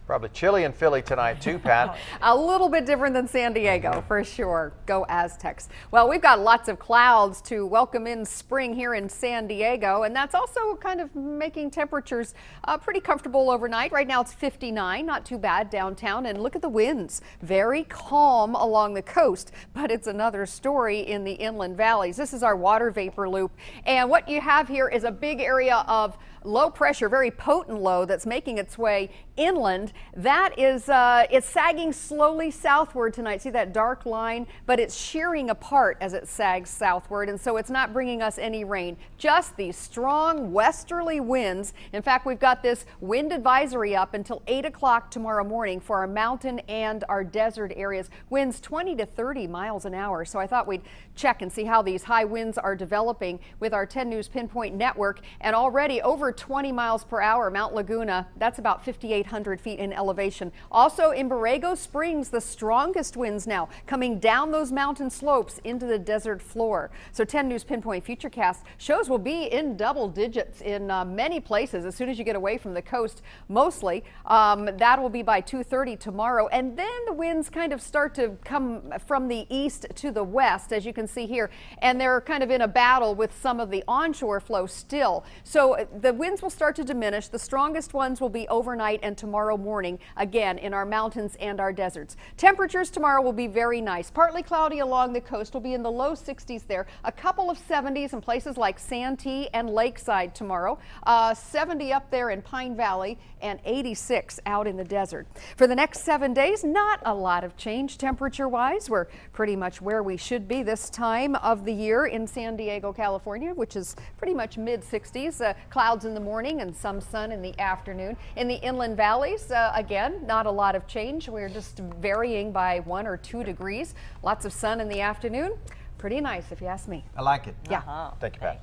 Probably chilly in Philly tonight too, Pat. A little bit different than San Diego for sure. Go Aztecs. Well, we've got lots of clouds to welcome in spring here in San Diego, and that's also kind of making temperatures pretty comfortable overnight. Right now it's 59, not too bad downtown, and look at the winds. Very calm along the coast, but it's another story in the inland valleys. This is our water vapor loop, and what you have here is a big area of low pressure, very potent low that's making its way inland. That is, it's sagging slowly southward tonight. See that dark line? But it's shearing apart as it sags southward, and so it's not bringing us any rain. Just these strong westerly winds. In fact, we've got this wind advisory up until 8 o'clock tomorrow morning for our mountain and our desert areas. Winds 20 to 30 miles an hour. So I thought we'd check and see how these high winds are developing with our 10 News Pinpoint Network. And already over 20 miles per hour, Mount Laguna, that's about 5,800 feet in elevation. Also in Borrego Springs, the strongest winds now coming down those mountain slopes into the desert floor. So 10 News Pinpoint Futurecast shows will be in double digits in many places as soon as you get away from the coast, mostly. That will be by 2:30 tomorrow. And then the winds kind of start to come from the east to the west, as you can see here. And they're kind of in a battle with some of the onshore flow still. So the winds will start to diminish. The strongest ones will be overnight and tomorrow morning, again in our mountains and our deserts. Temperatures tomorrow will be very nice. Partly cloudy along the coast, will be in the low 60s there. A couple of 70s in places like Santee and Lakeside tomorrow. 70 up there in Pine Valley and 86 out in the desert. For the next 7 days, not a lot of change temperature wise. We're pretty much where we should be this time of the year in San Diego, California, which is pretty much mid 60s. Clouds in the morning and some sun in the afternoon. In the inland valleys, again, not a lot of change. We're just varying by 1 or 2 degrees. Lots of sun in the afternoon. Pretty nice if you ask me. I like it. Yeah. Thank you, Pat.